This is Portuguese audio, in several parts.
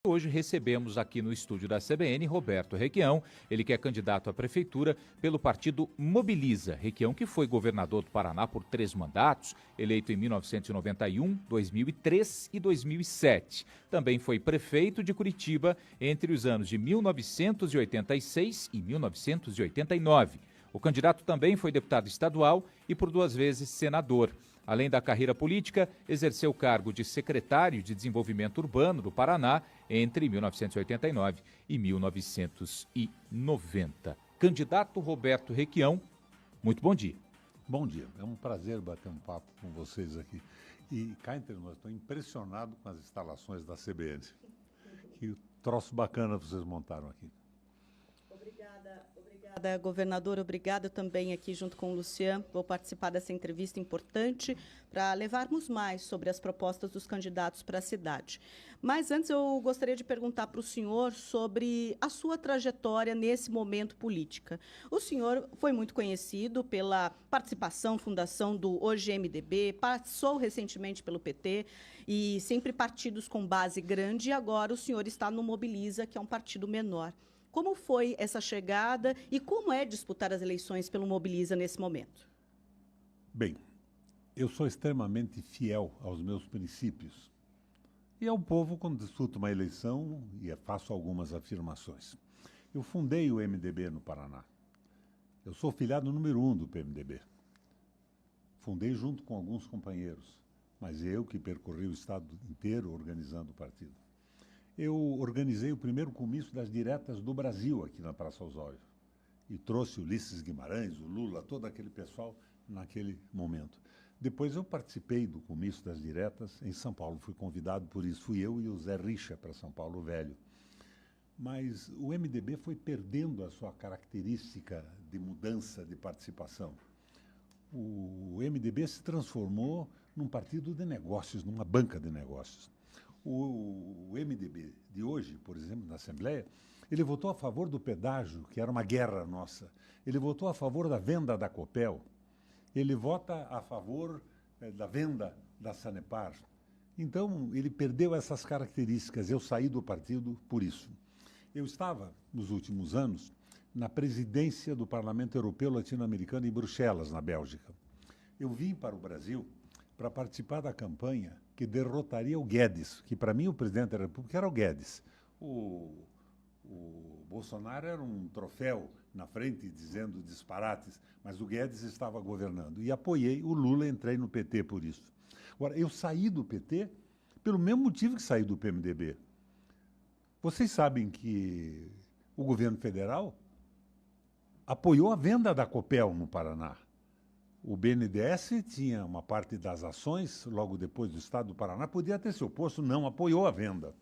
Hoje recebemos aqui no estúdio da CBN Roberto Requião, ele que é candidato à prefeitura pelo partido Mobiliza. Requião que foi governador do Paraná por 3 mandatos, eleito em 1991, 2003 e 2007. Também foi prefeito de Curitiba entre os anos de 1986 e 1989. O candidato também foi deputado estadual e por 2 vezes senador. Além da carreira política, exerceu o cargo de secretário de Desenvolvimento Urbano do Paraná entre 1989 e 1990. Candidato Roberto Requião, muito bom dia. Bom dia, é um prazer bater um papo com vocês aqui. E cá entre nós, estou impressionado com as instalações da CBN. Que troço bacana vocês montaram aqui. Obrigada, governador. Obrigada também aqui junto com o Luciano. Vou participar dessa entrevista importante para levarmos mais sobre as propostas dos candidatos para a cidade. Mas antes eu gostaria de perguntar para o senhor sobre a sua trajetória nesse momento política. O senhor foi muito conhecido pela participação, fundação do Hoje MDB, passou recentemente pelo PT e sempre partidos com base grande, e agora o senhor está no Mobiliza, que é um partido menor. Como foi essa chegada e como é disputar as eleições pelo Mobiliza nesse momento? Bem, eu sou extremamente fiel aos meus princípios. E ao povo, quando disputo uma eleição, e faço algumas afirmações. Eu fundei o MDB no Paraná. Eu sou filiado número 1 do PMDB. Fundei junto com alguns companheiros, mas eu que percorri o estado inteiro organizando o partido. Eu organizei o primeiro comício das diretas do Brasil aqui na Praça Osório. E trouxe Ulisses Guimarães, o Lula, todo aquele pessoal naquele momento. Depois eu participei do comício das diretas em São Paulo. Fui convidado por isso. Fui eu e o Zé Richa para São Paulo Velho. Mas o MDB foi perdendo a sua característica de mudança de participação. O MDB se transformou num partido de negócios, numa banca de negócios. O MDB de hoje, por exemplo, na Assembleia, ele votou a favor do pedágio, que era uma guerra nossa. Ele votou a favor da venda da Copel. Ele vota a favor da venda da Sanepar. Então, ele perdeu essas características. Eu saí do partido por isso. Eu estava, nos últimos anos, na presidência do Parlamento Europeu Latino-Americano em Bruxelas, na Bélgica. Eu vim para o Brasil para participar da campanha que derrotaria o Guedes, que para mim o presidente da República era o Guedes. O Bolsonaro era um troféu na frente dizendo disparates, mas o Guedes estava governando. E apoiei o Lula, entrei no PT por isso. Agora, eu saí do PT pelo mesmo motivo que saí do PMDB. Vocês sabem que o governo federal apoiou a venda da Copel no Paraná. O BNDES tinha uma parte das ações, logo depois do Estado do Paraná, podia ter se oposto, não apoiou a venda.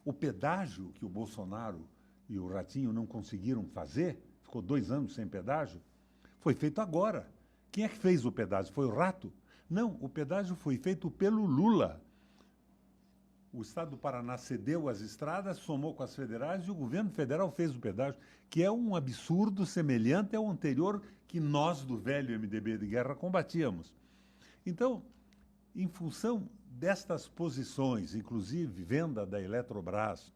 O pedágio que o Bolsonaro e o Ratinho não conseguiram fazer, ficou 2 anos sem pedágio, foi feito agora. Quem é que fez o pedágio? Foi o Rato? Não, o pedágio foi feito pelo Lula. O Estado do Paraná cedeu as estradas, somou com as federais e o governo federal fez o pedágio, que é um absurdo semelhante ao anterior que nós, do velho MDB de guerra, combatíamos. Então, em função destas posições, inclusive venda da Eletrobras,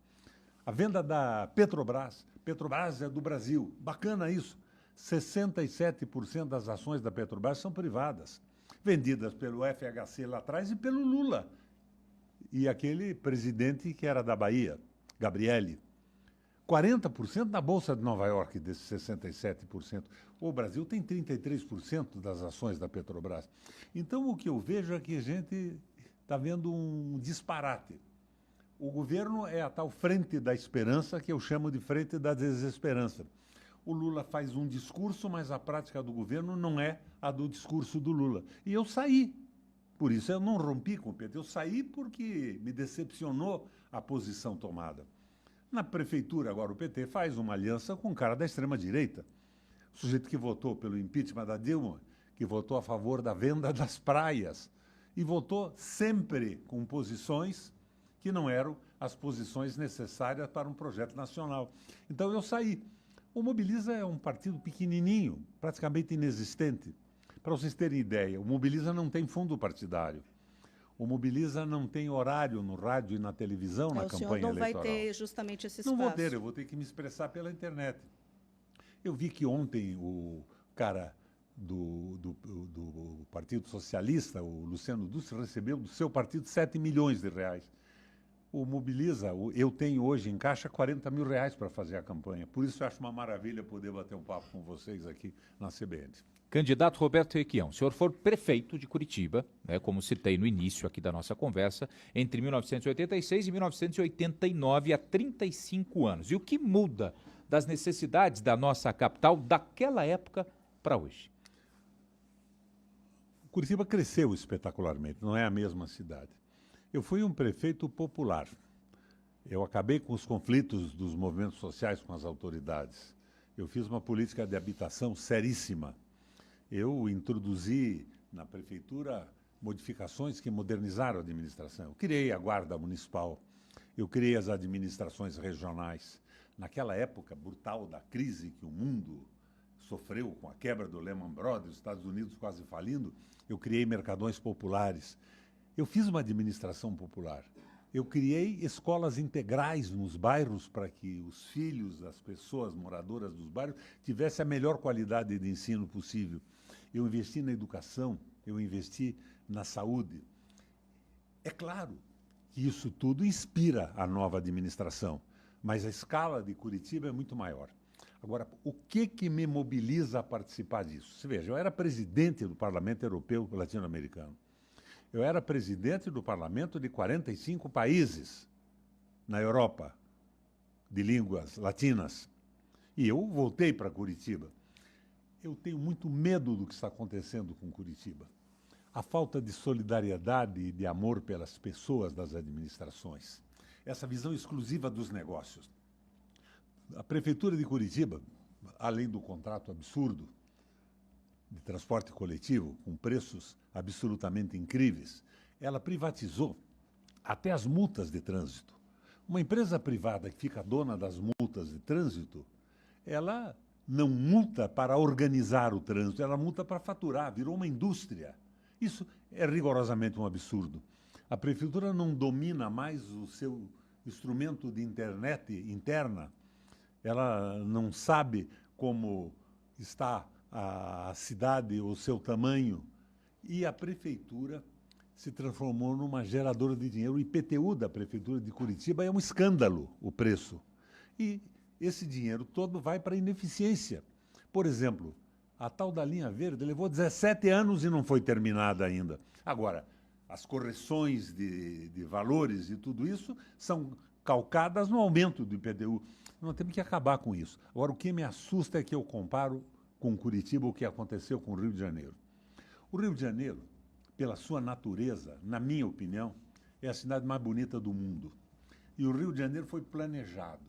a venda da Petrobras, Petrobras é do Brasil, bacana isso, 67% das ações da Petrobras são privadas, vendidas pelo FHC lá atrás e pelo Lula. E aquele presidente que era da Bahia, Gabrielli. 40% na Bolsa de Nova York, desses 67%. O Brasil tem 33% das ações da Petrobras. Então, o que eu vejo é que a gente está vendo um disparate. O governo é a tal frente da esperança, que eu chamo de frente da desesperança. O Lula faz um discurso, mas a prática do governo não é a do discurso do Lula. E eu saí. Por isso eu não rompi com o PT, eu saí porque me decepcionou a posição tomada. Na prefeitura, agora, o PT faz uma aliança com um cara da extrema-direita. O sujeito que votou pelo impeachment da Dilma, que votou a favor da venda das praias, e votou sempre com posições que não eram as posições necessárias para um projeto nacional. Então eu saí. O Mobiliza é um partido pequenininho, praticamente inexistente. Para vocês terem ideia, o Mobiliza não tem fundo partidário. O Mobiliza não tem horário no rádio e na televisão na campanha eleitoral. O senhor não vai ter justamente esse espaço. Não vou ter, eu vou ter que me expressar pela internet. Eu vi que ontem o cara do Partido Socialista, o Luciano Duce, recebeu do seu partido 7 milhões de reais. O Mobiliza, eu tenho hoje em caixa 40 mil reais para fazer a campanha. Por isso eu acho uma maravilha poder bater um papo com vocês aqui na CBN. Candidato Roberto Requião, o senhor for prefeito de Curitiba, né, como citei no início aqui da nossa conversa, entre 1986 e 1989, há 35 anos. E o que muda das necessidades da nossa capital daquela época para hoje? Curitiba cresceu espetacularmente, não é a mesma cidade. Eu fui um prefeito popular. Eu acabei com os conflitos dos movimentos sociais com as autoridades. Eu fiz uma política de habitação seríssima. Eu introduzi na prefeitura modificações que modernizaram a administração. Eu criei a Guarda Municipal, eu criei as administrações regionais. Naquela época brutal da crise que o mundo sofreu com a quebra do Lehman Brothers, os Estados Unidos quase falindo, eu criei mercadões populares. Eu fiz uma administração popular. Eu criei escolas integrais nos bairros para que os filhos das pessoas moradoras dos bairros tivessem a melhor qualidade de ensino possível. Eu investi na educação, eu investi na saúde. É claro que isso tudo inspira a nova administração, mas a escala de Curitiba é muito maior. Agora, o que me mobiliza a participar disso? Você veja, eu era presidente do Parlamento Europeu Latino-Americano. Eu era presidente do parlamento de 45 países na Europa, de línguas latinas. E eu voltei para Curitiba. Eu tenho muito medo do que está acontecendo com Curitiba. A falta de solidariedade e de amor pelas pessoas das administrações. Essa visão exclusiva dos negócios. A Prefeitura de Curitiba, além do contrato absurdo de transporte coletivo, com preços absolutamente incríveis, ela privatizou até as multas de trânsito. Uma empresa privada que fica dona das multas de trânsito, ela não multa para organizar o trânsito, ela multa para faturar, virou uma indústria. Isso é rigorosamente um absurdo. A prefeitura não domina mais o seu instrumento de internet interna, ela não sabe como está a cidade, o seu tamanho, e a prefeitura se transformou numa geradora de dinheiro. O IPTU da Prefeitura de Curitiba é um escândalo, o preço. E esse dinheiro todo vai para a ineficiência. Por exemplo, a tal da linha verde levou 17 anos e não foi terminada ainda. Agora, as correções de valores e tudo isso são calcadas no aumento do IPTU. Nós temos que acabar com isso. Agora, o que me assusta é que eu comparo com Curitiba o que aconteceu com o Rio de Janeiro. O Rio de Janeiro, pela sua natureza, na minha opinião, é a cidade mais bonita do mundo. E o Rio de Janeiro foi planejado.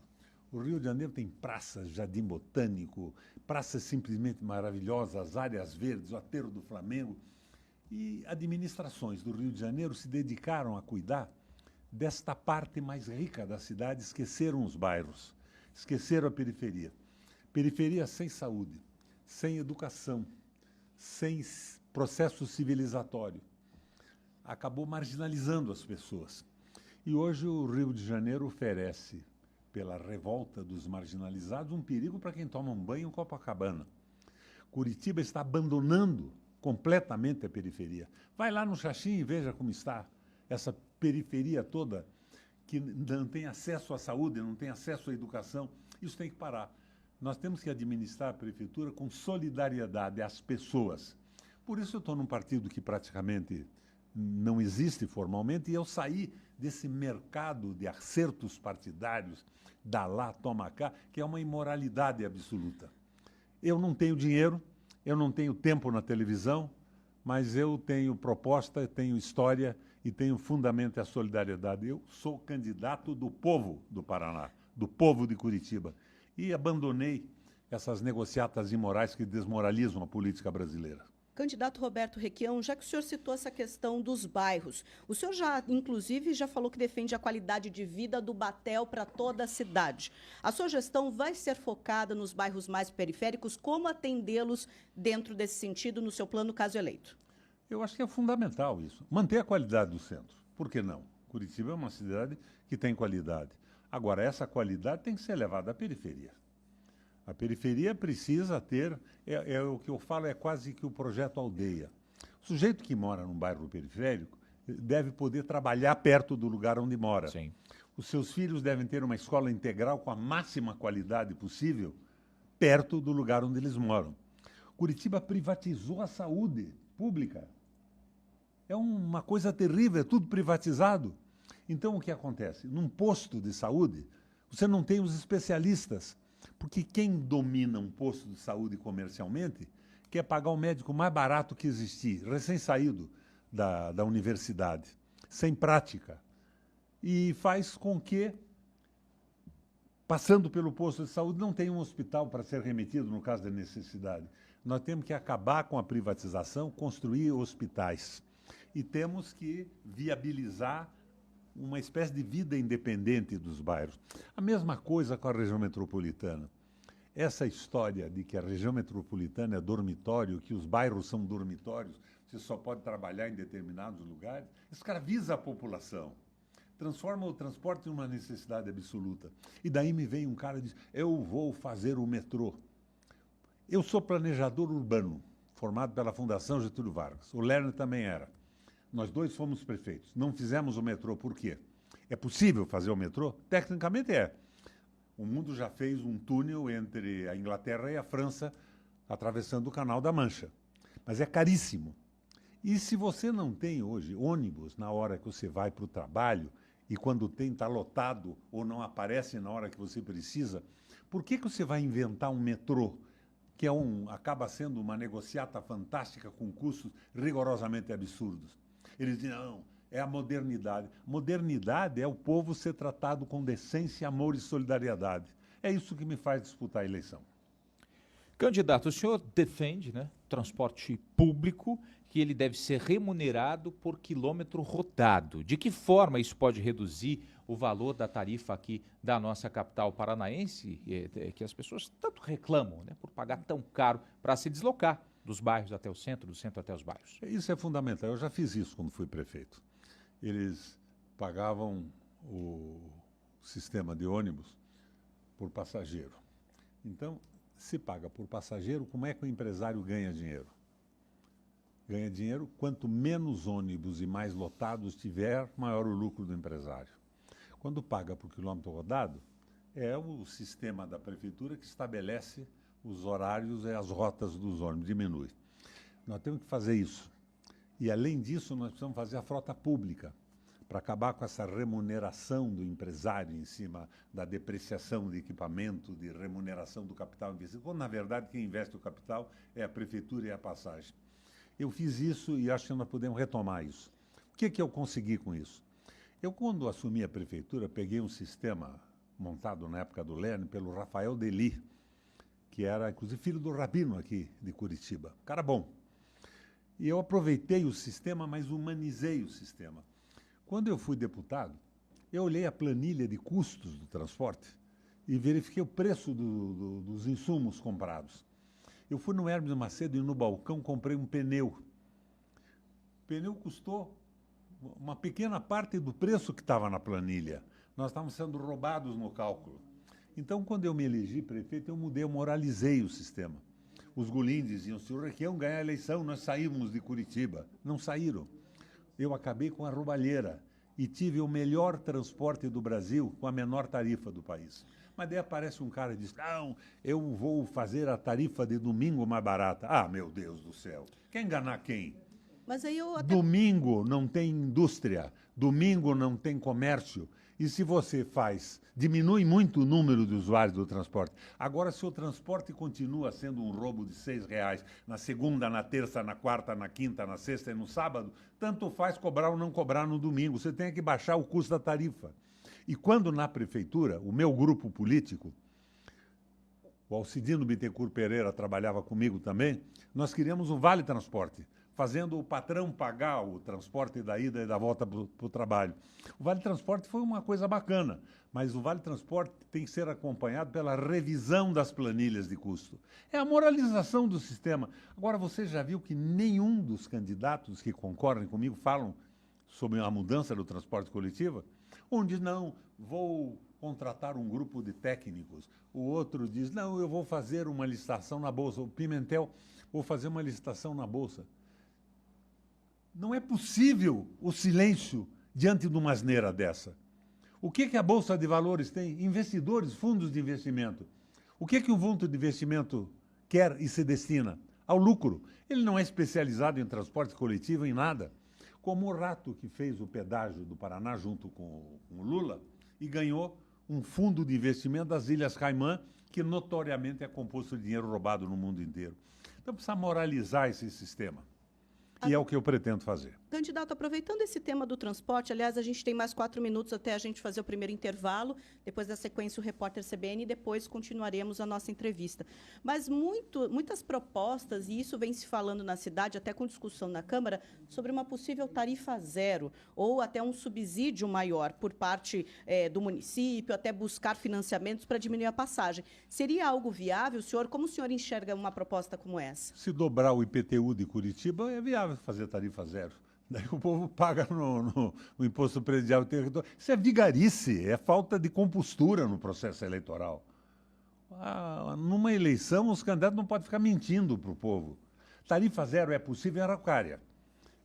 O Rio de Janeiro tem praças, jardim botânico, praças simplesmente maravilhosas, áreas verdes, o aterro do Flamengo. E administrações do Rio de Janeiro se dedicaram a cuidar desta parte mais rica da cidade, esqueceram os bairros, esqueceram a periferia. Periferia sem saúde, sem educação, sem processo civilizatório. Acabou marginalizando as pessoas. E hoje o Rio de Janeiro oferece, pela revolta dos marginalizados, um perigo para quem toma um banho em Copacabana. Curitiba está abandonando completamente a periferia. Vai lá no Xaxim e veja como está essa periferia toda, que não tem acesso à saúde, não tem acesso à educação. Isso tem que parar. Nós temos que administrar a prefeitura com solidariedade às pessoas. Por isso eu estou num partido que praticamente não existe formalmente, e eu saí desse mercado de acertos partidários, dá lá, toma cá, que é uma imoralidade absoluta. Eu não tenho dinheiro, eu não tenho tempo na televisão, mas eu tenho proposta, tenho história e tenho fundamento a solidariedade. Eu sou candidato do povo do Paraná, do povo de Curitiba, e abandonei essas negociatas imorais que desmoralizam a política brasileira. Candidato Roberto Requião, já que o senhor citou essa questão dos bairros, o senhor já, inclusive, já falou que defende a qualidade de vida do Batel para toda a cidade. A sua gestão vai ser focada nos bairros mais periféricos? Como atendê-los dentro desse sentido no seu plano caso eleito? Eu acho que é fundamental isso. Manter a qualidade do centro. Por que não? Curitiba é uma cidade que tem qualidade. Agora, essa qualidade tem que ser levada à periferia. A periferia precisa ter, o que eu falo, é quase que o projeto aldeia. O sujeito que mora num bairro periférico deve poder trabalhar perto do lugar onde mora. Sim. Os seus filhos devem ter uma escola integral com a máxima qualidade possível perto do lugar onde eles moram. Curitiba privatizou a saúde pública. É uma coisa terrível, é tudo privatizado. Então, o que acontece? Num posto de saúde, você não tem os especialistas, porque quem domina um posto de saúde comercialmente quer pagar o médico mais barato que existir, recém-saído da universidade, sem prática. E faz com que, passando pelo posto de saúde, não tenha um hospital para ser remetido no caso da necessidade. Nós temos que acabar com a privatização, construir hospitais. E temos que viabilizar uma espécie de vida independente dos bairros. A mesma coisa com a região metropolitana. Essa história de que a região metropolitana é dormitório, que os bairros são dormitórios, você só pode trabalhar em determinados lugares, escraviza a população. Transforma o transporte em uma necessidade absoluta. E daí me vem um cara e diz, eu vou fazer o metrô. Eu sou planejador urbano, formado pela Fundação Getúlio Vargas. O Lerner também era. Nós dois fomos prefeitos. Não fizemos o metrô. Por quê? É possível fazer o metrô? Tecnicamente é. O mundo já fez um túnel entre a Inglaterra e a França, atravessando o Canal da Mancha. Mas é caríssimo. E se você não tem hoje ônibus na hora que você vai para o trabalho, e quando tem está lotado ou não aparece na hora que você precisa, por que você vai inventar um metrô, que acaba sendo uma negociata fantástica com custos rigorosamente absurdos? Eles dizem, não, é a modernidade. Modernidade é o povo ser tratado com decência, amor e solidariedade. É isso que me faz disputar a eleição. Candidato, o senhor defende, né, transporte público, que ele deve ser remunerado por quilômetro rodado. De que forma isso pode reduzir o valor da tarifa aqui da nossa capital paranaense, que as pessoas tanto reclamam, né, por pagar tão caro para se deslocar dos bairros até o centro, do centro até os bairros? Isso é fundamental. Eu já fiz isso quando fui prefeito. Eles pagavam o sistema de ônibus por passageiro. Então, se paga por passageiro, como é que o empresário ganha dinheiro? Ganha dinheiro quanto menos ônibus e mais lotados tiver, maior o lucro do empresário. Quando paga por quilômetro rodado, é o sistema da prefeitura que estabelece os horários e as rotas dos ônibus, diminui. Nós temos que fazer isso. E, além disso, nós precisamos fazer a frota pública, para acabar com essa remuneração do empresário em cima da depreciação de equipamento, de remuneração do capital investido, quando, na verdade, quem investe o capital é a prefeitura e a passagem. Eu fiz isso e acho que nós podemos retomar isso. O que eu consegui com isso? Eu, quando assumi a prefeitura, peguei um sistema montado na época do Lerner pelo Rafael Deli, que era, inclusive, filho do Rabino aqui de Curitiba. Cara bom. E eu aproveitei o sistema, mas humanizei o sistema. Quando eu fui deputado, eu olhei a planilha de custos do transporte e verifiquei o preço dos insumos comprados. Eu fui no Hermes Macedo e no balcão comprei um pneu. O pneu custou uma pequena parte do preço que estava na planilha. Nós estávamos sendo roubados no cálculo. Então, quando eu me elegi prefeito, eu moralizei o sistema. Os Gulim diziam, senhor Requião ganhar a eleição, nós saímos de Curitiba. Não saíram. Eu acabei com a roubalheira e tive o melhor transporte do Brasil com a menor tarifa do país. Mas daí aparece um cara e diz, não, eu vou fazer a tarifa de domingo mais barata. Ah, meu Deus do céu, quer enganar quem? Mas aí eu até... Domingo não tem indústria, domingo não tem comércio. E se você diminui muito o número de usuários do transporte. Agora, se o transporte continua sendo um roubo de R$6 na segunda, na terça, na quarta, na quinta, na sexta e no sábado, tanto faz cobrar ou não cobrar no domingo. Você tem que baixar o custo da tarifa. E quando na prefeitura, o meu grupo político, o Alcidino Bittencourt Pereira trabalhava comigo também, nós queríamos um vale transporte. fazendo o patrão pagar o transporte da ida e da volta para o trabalho. O Vale Transporte foi uma coisa bacana, mas o Vale Transporte tem que ser acompanhado pela revisão das planilhas de custo. É a moralização do sistema. Agora, você já viu que nenhum dos candidatos que concorrem comigo falam sobre a mudança do transporte coletivo? Um diz, não, vou contratar um grupo de técnicos. O outro diz, não, eu vou fazer uma licitação na Bolsa. O Pimentel, vou fazer uma licitação na Bolsa. Não é possível o silêncio diante de uma asneira dessa. O que a Bolsa de Valores tem? Investidores, fundos de investimento. O que um fundo de investimento quer e se destina? Ao lucro. Ele não é especializado em transporte coletivo, em nada. Como o Rato, que fez o pedágio do Paraná junto com o Lula e ganhou um fundo de investimento das Ilhas Caimã, que notoriamente é composto de dinheiro roubado no mundo inteiro. Então precisa moralizar esse sistema. E é o que eu pretendo fazer. Candidato, aproveitando esse tema do transporte, aliás, a gente tem mais 4 minutos até a gente fazer o primeiro intervalo, depois da sequência o repórter CBN e depois continuaremos a nossa entrevista. Mas muitas propostas, e isso vem se falando na cidade, até com discussão na Câmara, sobre uma possível tarifa zero ou até um subsídio maior por parte do município, até buscar financiamentos para diminuir a passagem. Seria algo viável, senhor? Como o senhor enxerga uma proposta como essa? Se dobrar o IPTU de Curitiba, é viável fazer tarifa zero. Daí o povo paga no imposto predial territorial. Isso é vigarice, é falta de compostura no processo eleitoral. Numa eleição, os candidatos não podem ficar mentindo para o povo. Tarifa zero é possível em Araucária.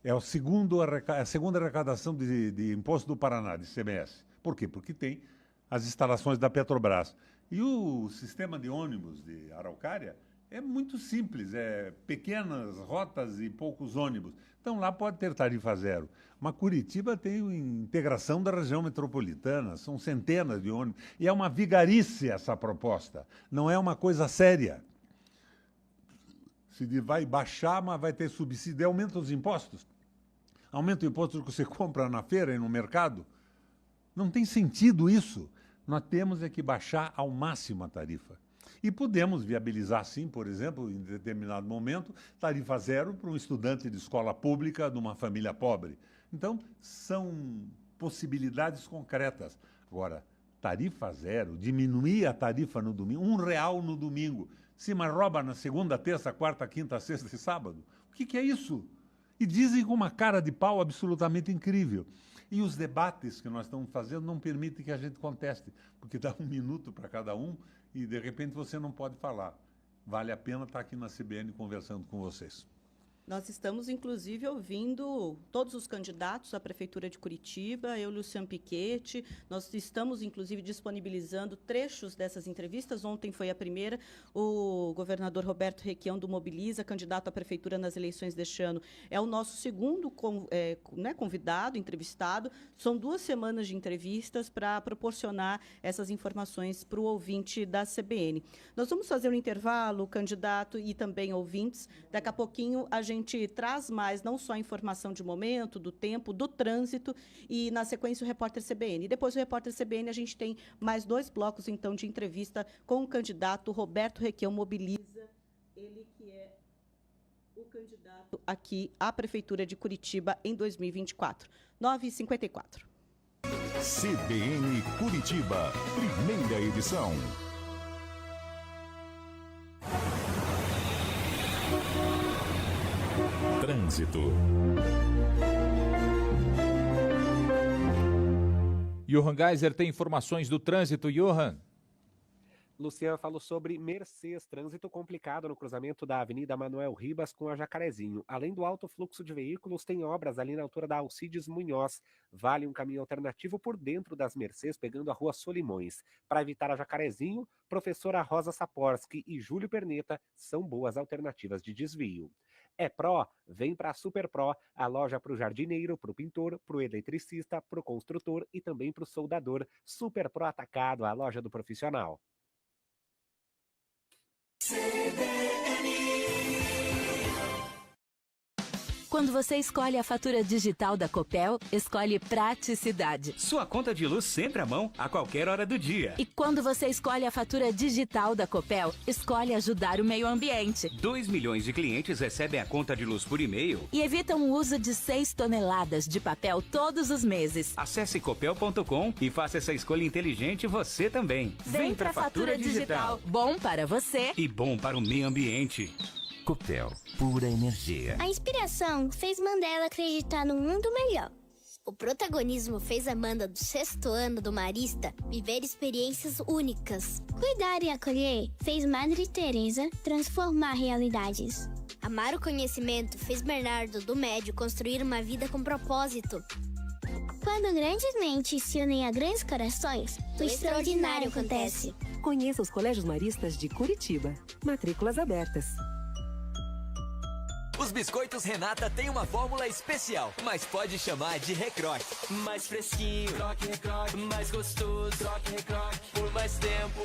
É a segunda arrecadação de imposto do Paraná, de ICMS. Por quê? Porque tem as instalações da Petrobras. E o sistema de ônibus de Araucária é muito simples, é pequenas rotas e poucos ônibus. Então lá pode ter tarifa zero. Mas Curitiba tem integração da região metropolitana, são centenas de ônibus. E é uma vigarice essa proposta, não é uma coisa séria. Se vai baixar, mas vai ter subsídio, aumenta os impostos. Aumenta o imposto que você compra na feira e no mercado. Não tem sentido isso. Nós temos que baixar ao máximo a tarifa. E podemos viabilizar, sim, por exemplo, em determinado momento, tarifa zero para um estudante de escola pública de uma família pobre. Então, são possibilidades concretas. Agora, tarifa zero, diminuir a tarifa no domingo, R$1 no domingo. Se mas rouba na segunda, terça, quarta, quinta, sexta e sábado. O que é isso? E dizem com uma cara de pau absolutamente incrível. E os debates que nós estamos fazendo não permitem que a gente conteste, porque dá 1 minuto para cada um e, de repente, você não pode falar. Vale a pena estar aqui na CBN conversando com vocês. Nós estamos, inclusive, ouvindo todos os candidatos à Prefeitura de Curitiba, eu, Luciano Piquete. Nós estamos, inclusive, disponibilizando trechos dessas entrevistas. Ontem foi a primeira. O governador Roberto Requião, do Mobiliza, candidato à Prefeitura nas eleições deste ano, é o nosso segundo convidado, entrevistado. São 2 semanas de entrevistas para proporcionar essas informações para o ouvinte da CBN. Nós vamos fazer um intervalo, candidato e também ouvintes. Daqui a pouquinho a gente traz mais, não só a informação de momento, do tempo, do trânsito e, na sequência, o repórter CBN. E depois do repórter CBN, a gente tem mais 2 blocos, então, de entrevista com o candidato Roberto Requião Mobiliza, ele que é o candidato aqui à Prefeitura de Curitiba em 2024. 9h54. CBN Curitiba, primeira edição. Trânsito. Johan Geiser tem informações do trânsito. Johan. Luciano falou sobre Mercês, trânsito complicado no cruzamento da Avenida Manuel Ribas com a Jacarezinho. Além do alto fluxo de veículos, tem obras ali na altura da Alcides Munhoz. Vale um caminho alternativo por dentro das Mercês, pegando a Rua Solimões. Para evitar a Jacarezinho, professora Rosa Saporsky e Júlio Perneta são boas alternativas de desvio. É Pro? Vem para a Super Pro, a loja para o jardineiro, para o pintor, para o eletricista, para o construtor e também para o soldador. Super Pro Atacado, a loja do profissional. Quando você escolhe a fatura digital da Copel, escolhe praticidade. Sua conta de luz sempre à mão, a qualquer hora do dia. E quando você escolhe a fatura digital da Copel, escolhe ajudar o meio ambiente. 2 milhões de clientes recebem a conta de luz por e-mail. E evitam o uso de 6 toneladas de papel todos os meses. Acesse copel.com e faça essa escolha inteligente você também. Vem pra fatura digital. Bom para você e bom para o meio ambiente. Copel, pura energia. A inspiração fez Mandela acreditar num mundo melhor. O protagonismo fez Amanda, do 6º ano do Marista, viver experiências únicas. Cuidar e acolher fez Madre Teresa transformar realidades. Amar o conhecimento fez Bernardo, do Médio, construir uma vida com propósito. Quando grandes mentes se unem a grandes corações, o extraordinário acontece. Conheça os colégios maristas de Curitiba. Matrículas abertas. Os biscoitos Renata têm uma fórmula especial, mas pode chamar de recroque. Mais fresquinho, recroque, mais gostoso, recroque, por mais tempo.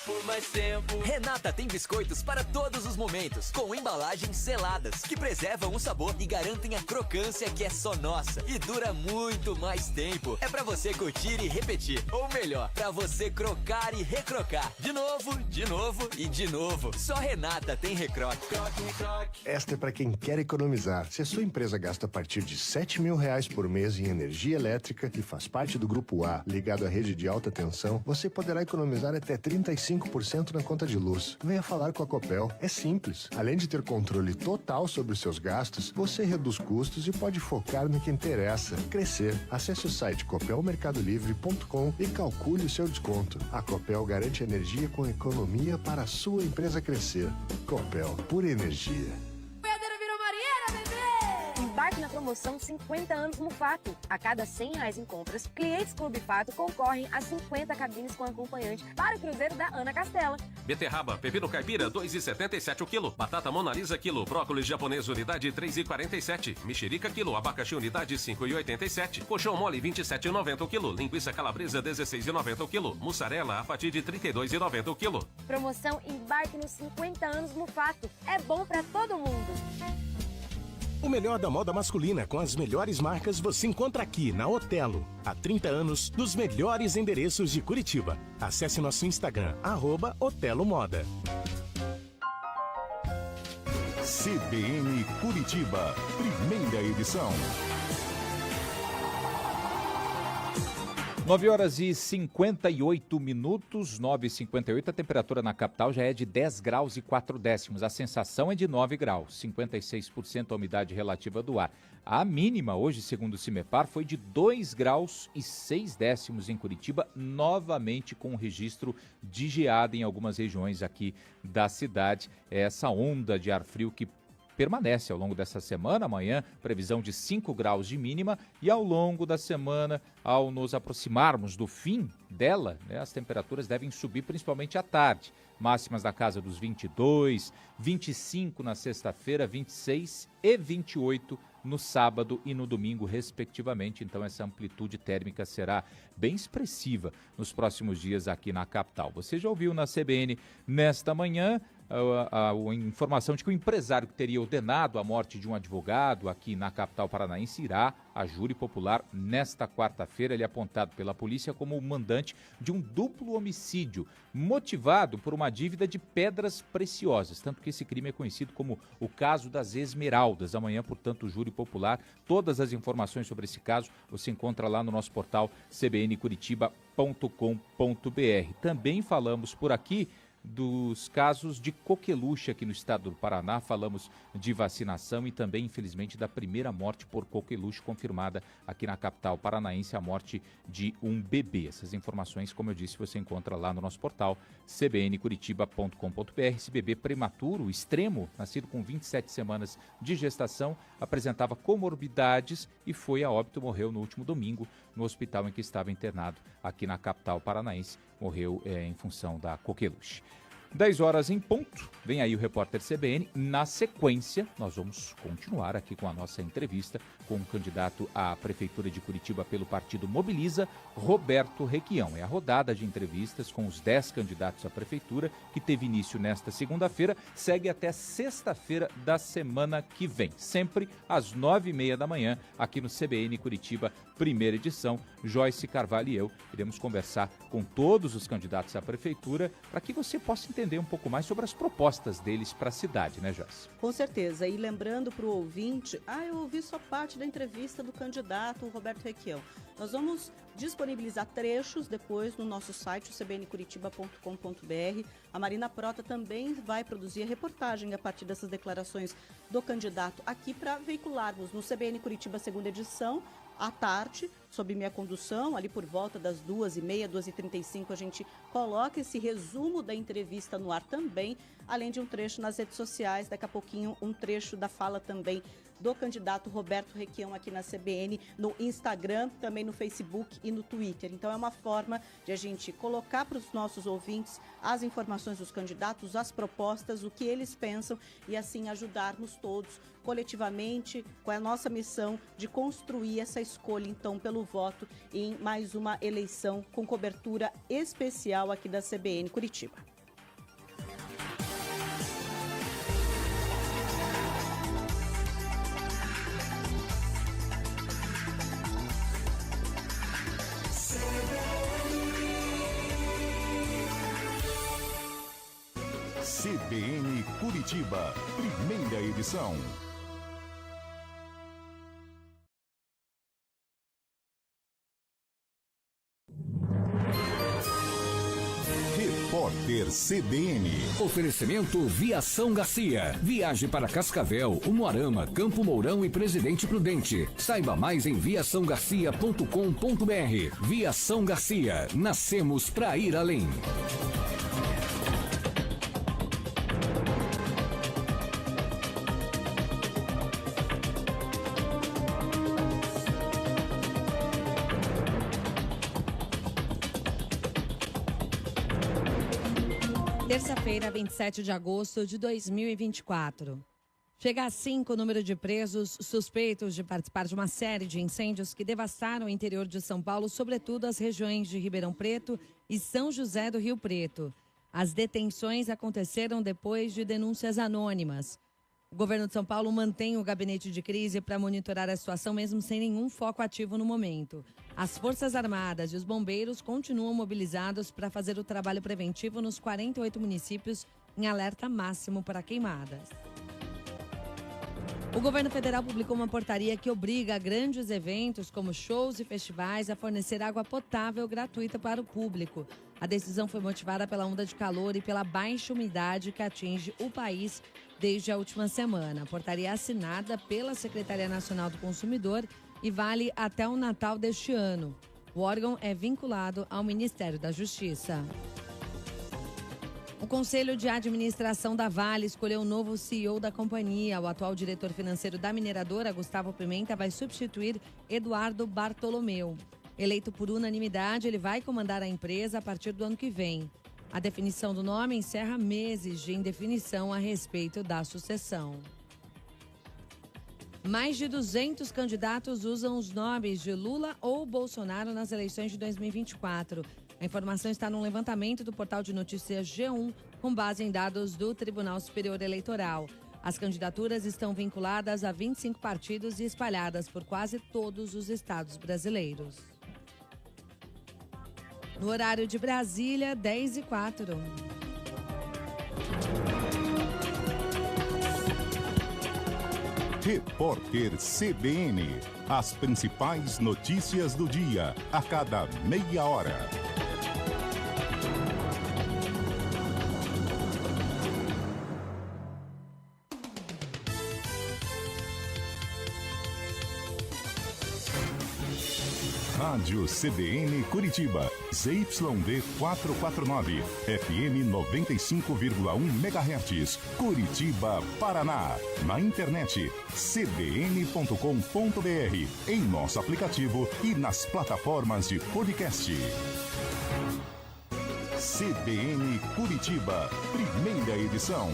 Por mais tempo. Renata tem biscoitos para todos os momentos, com embalagens seladas, que preservam o sabor e garantem a crocância que é só nossa e dura muito mais tempo. É pra você curtir e repetir, ou melhor, pra você crocar e recrocar. De novo e de novo. Só Renata tem recroque. Esta é para quem quer economizar. Se a sua empresa gasta a partir de R$7 mil por mês em energia elétrica e faz parte do Grupo A, ligado à rede de alta tensão, você poderá economizar até 35% na conta de luz. Venha falar com a Copel. É simples. Além de ter controle total sobre os seus gastos, você reduz custos e pode focar no que interessa: crescer. Acesse o site copelmercadolivre.com e calcule o seu desconto. A Copel garante energia com economia para a sua empresa crescer. Copel, pura energia. Embarque na promoção 50 anos Mufato. A cada R$100 em compras, clientes Clube Fato concorrem a 50 cabines com acompanhante para o cruzeiro da Ana Castela. Beterraba, pepino caipira, 2,77 o quilo. Batata Mona Lisa, quilo. Brócolis japonês, unidade, 3,47. Mexerica, quilo. Abacaxi, unidade, 5,87. Colchão mole, 27,90 o quilo. Linguiça calabresa, 16,90 o quilo. Mussarela, a fatia de 32,90 o quilo. Promoção Embarque nos 50 anos Mufato. É bom para todo mundo. O melhor da moda masculina com as melhores marcas você encontra aqui na Otelo. Há 30 anos, nos melhores endereços de Curitiba. Acesse nosso Instagram, @OteloModa. CBN Curitiba, primeira edição. 9 horas e 58 minutos, 9h58, a temperatura na capital já é de 10 graus e 4 décimos. A sensação é de 9 graus, 56% a umidade relativa do ar. A mínima hoje, segundo o CIMEPAR, foi de 2 graus e 6 décimos em Curitiba, novamente com registro de geada em algumas regiões aqui da cidade. É essa onda de ar frio que permanece ao longo dessa semana. Amanhã, previsão de 5 graus de mínima, e ao longo da semana, ao nos aproximarmos do fim dela, as temperaturas devem subir principalmente à tarde. Máximas na casa dos 22, 25 na sexta-feira, 26 e 28 no sábado e no domingo, respectivamente. Então, essa amplitude térmica será bem expressiva nos próximos dias aqui na capital. Você já ouviu na CBN nesta manhã a informação de que o empresário que teria ordenado a morte de um advogado aqui na capital paranaense irá a júri popular nesta quarta-feira. Ele é apontado pela polícia como o mandante de um duplo homicídio motivado por uma dívida de pedras preciosas, tanto que esse crime é conhecido como o caso das Esmeraldas. Amanhã, portanto, o júri popular. Todas as informações sobre esse caso você encontra lá no nosso portal cbncuritiba.com.br. Também falamos por aqui dos casos de coqueluche aqui no estado do Paraná. Falamos de vacinação e também, infelizmente, da primeira morte por coqueluche confirmada aqui na capital paranaense, a morte de um bebê. Essas informações, como eu disse, você encontra lá no nosso portal cbncuritiba.com.br. Esse bebê prematuro, extremo, nascido com 27 semanas de gestação, apresentava comorbidades e foi a óbito, morreu no último domingo no hospital em que estava internado aqui na capital paranaense. Morreu em função da coqueluche. 10 horas em ponto, vem aí o repórter CBN. Na sequência, nós vamos continuar aqui com a nossa entrevista com o candidato à Prefeitura de Curitiba pelo partido Mobiliza, Roberto Requião. É a rodada de entrevistas com os 10 candidatos à Prefeitura, que teve início nesta segunda-feira, segue até sexta-feira da semana que vem, sempre às 9h30 da manhã, aqui no CBN Curitiba, primeira edição. Joyce Carvalho e eu iremos conversar com todos os candidatos à Prefeitura para que você possa entender um pouco mais sobre as propostas deles para a cidade, né, Joyce? Com certeza. E lembrando para o ouvinte, eu ouvi só parte da entrevista do candidato Roberto Requião. Nós vamos disponibilizar trechos depois no nosso site, cbncuritiba.com.br. A Marina Prota também vai produzir a reportagem a partir dessas declarações do candidato aqui para veicularmos no CBN Curitiba, segunda edição, à tarde, sob minha condução, ali por volta das 2h30, 2h35, a gente coloca esse resumo da entrevista no ar também, além de um trecho nas redes sociais, daqui a pouquinho um trecho da fala também do candidato Roberto Requião aqui na CBN, no Instagram, também no Facebook e no Twitter. Então é uma forma de a gente colocar para os nossos ouvintes as informações dos candidatos, as propostas, o que eles pensam e assim ajudarmos todos coletivamente com a nossa missão de construir essa escolha, então, pelo voto em mais uma eleição com cobertura especial aqui da CBN Curitiba. CBN Curitiba, primeira edição. Repórter CBN. Oferecimento Viação Garcia. Viaje para Cascavel, Umuarama, Campo Mourão e Presidente Prudente. Saiba mais em viaçãogarcia.com.br. Viação Garcia. Nascemos para ir além. Terça-feira, 27 de agosto de 2024. Chega a 5 o número de presos suspeitos de participar de uma série de incêndios que devastaram o interior de São Paulo, sobretudo as regiões de Ribeirão Preto e São José do Rio Preto. As detenções aconteceram depois de denúncias anônimas. O governo de São Paulo mantém o gabinete de crise para monitorar a situação, mesmo sem nenhum foco ativo no momento. As Forças Armadas e os bombeiros continuam mobilizados para fazer o trabalho preventivo nos 48 municípios em alerta máximo para queimadas. O governo federal publicou uma portaria que obriga grandes eventos, como shows e festivais, a fornecer água potável gratuita para o público. A decisão foi motivada pela onda de calor e pela baixa umidade que atinge o país desde a última semana. A portaria é assinada pela Secretaria Nacional do Consumidor e vale até o Natal deste ano. O órgão é vinculado ao Ministério da Justiça. O Conselho de Administração da Vale escolheu o novo CEO da companhia. O atual diretor financeiro da mineradora, Gustavo Pimenta, vai substituir Eduardo Bartolomeu. Eleito por unanimidade, ele vai comandar a empresa a partir do ano que vem. A definição do nome encerra meses de indefinição a respeito da sucessão. Mais de 200 candidatos usam os nomes de Lula ou Bolsonaro nas eleições de 2024. A informação está no levantamento do portal de notícias G1, com base em dados do Tribunal Superior Eleitoral. As candidaturas estão vinculadas a 25 partidos e espalhadas por quase todos os estados brasileiros. No horário de Brasília, 10h04. Repórter CBN. As principais notícias do dia, a cada meia hora. Rádio CBN Curitiba, ZYD 449, FM 95,1 MHz, Curitiba, Paraná. Na internet, cbn.com.br, em nosso aplicativo e nas plataformas de podcast. CBN Curitiba, primeira edição.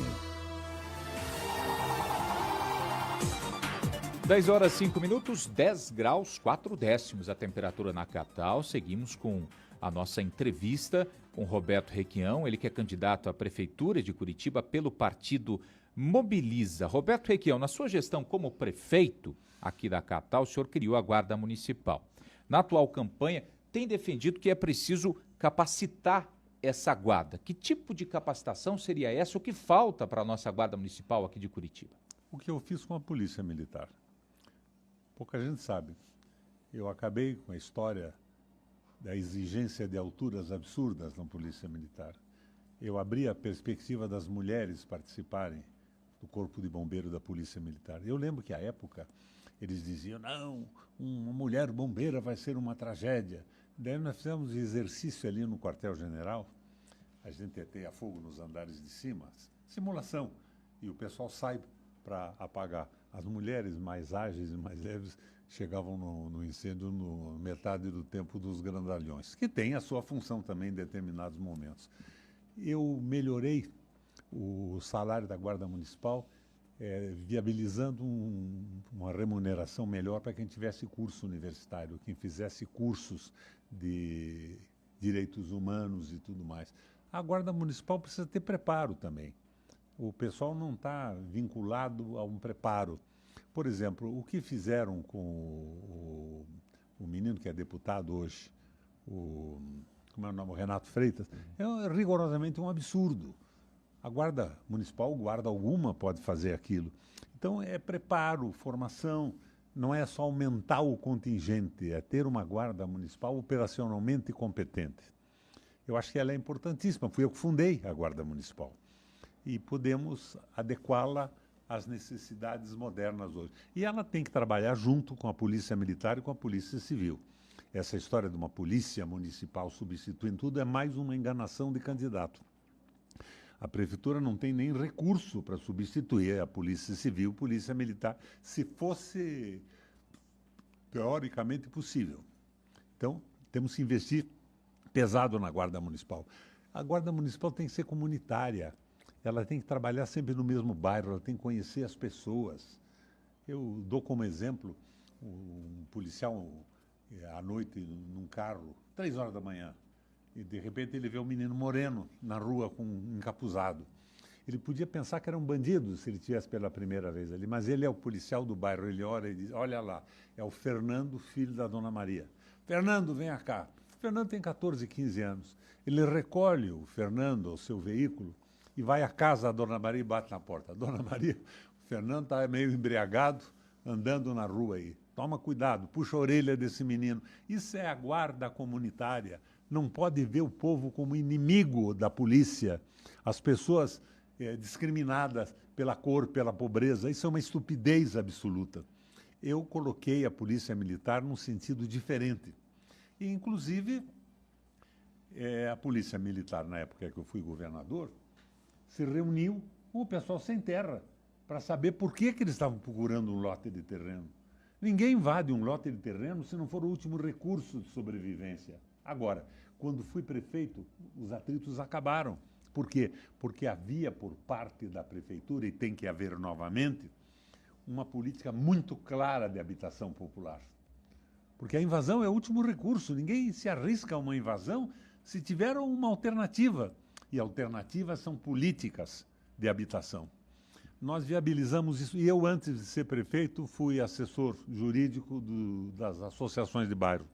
10 horas 5 minutos, 10 graus 4 décimos a temperatura na capital. Seguimos com a nossa entrevista com Roberto Requião, ele que é candidato à Prefeitura de Curitiba pelo partido Mobiliza. Roberto Requião, na sua gestão como prefeito aqui da capital, o senhor criou a Guarda Municipal. Na atual campanha, tem defendido que é preciso capacitar essa guarda. Que tipo de capacitação seria essa? O que falta para a nossa Guarda Municipal aqui de Curitiba? O que eu fiz com a Polícia Militar? Pouca gente sabe. Eu acabei com a história da exigência de alturas absurdas na Polícia Militar. Eu abri a perspectiva das mulheres participarem do Corpo de Bombeiro da Polícia Militar. Eu lembro que, à época, eles diziam, não, uma mulher bombeira vai ser uma tragédia. Daí nós fizemos exercício ali no quartel-general, a gente ateia fogo nos andares de cima, simulação, e o pessoal sai para apagar. As mulheres mais ágeis e mais leves chegavam no incêndio no metade do tempo dos grandalhões, que tem a sua função também em determinados momentos. Eu melhorei o salário da Guarda Municipal, viabilizando uma remuneração melhor para quem tivesse curso universitário, quem fizesse cursos de direitos humanos e tudo mais. A Guarda Municipal precisa ter preparo também. O pessoal não está vinculado a um preparo. Por exemplo, o que fizeram com o menino que é deputado hoje, como é o nome, o Renato Freitas, é rigorosamente um absurdo. A Guarda Municipal, guarda alguma, pode fazer aquilo. Então, é preparo, formação, não é só aumentar o contingente, é ter uma Guarda Municipal operacionalmente competente. Eu acho que ela é importantíssima, fui eu que fundei a Guarda Municipal. E podemos adequá-la às necessidades modernas hoje. E ela tem que trabalhar junto com a Polícia Militar e com a Polícia Civil. Essa história de uma polícia municipal substituindo tudo é mais uma enganação de candidato. A Prefeitura não tem nem recurso para substituir a Polícia Civil, Polícia Militar, se fosse teoricamente possível. Então, temos que investir pesado na Guarda Municipal. A Guarda Municipal tem que ser comunitária. Ela tem que trabalhar sempre no mesmo bairro, ela tem que conhecer as pessoas. Eu dou como exemplo um policial à noite num carro, 3 horas da manhã, e de repente ele vê um menino moreno na rua com um encapuzado. Ele podia pensar que era um bandido se ele estivesse pela primeira vez ali, mas ele é o policial do bairro, ele olha e diz, olha lá, é o Fernando, filho da Dona Maria. Fernando, vem cá. O Fernando tem 14, 15 anos. Ele recolhe o Fernando ao seu veículo e vai à casa da Dona Maria e bate na porta. Dona Maria, o Fernando está meio embriagado, andando na rua aí. Toma cuidado, puxa a orelha desse menino. Isso é a guarda comunitária. Não pode ver o povo como inimigo da polícia. As pessoas discriminadas pela cor, pela pobreza. Isso é uma estupidez absoluta. Eu coloquei a Polícia Militar num sentido diferente. E, inclusive, a Polícia Militar, na época que eu fui governador, se reuniu com o pessoal sem terra para saber por que eles estavam procurando um lote de terreno. Ninguém invade um lote de terreno se não for o último recurso de sobrevivência. Agora, quando fui prefeito, os atritos acabaram. Por quê? Porque havia por parte da prefeitura, e tem que haver novamente, uma política muito clara de habitação popular. Porque a invasão é o último recurso. Ninguém se arrisca a uma invasão se tiver uma alternativa. E alternativas são políticas de habitação. Nós viabilizamos isso. E eu, antes de ser prefeito, fui assessor jurídico das associações de bairro.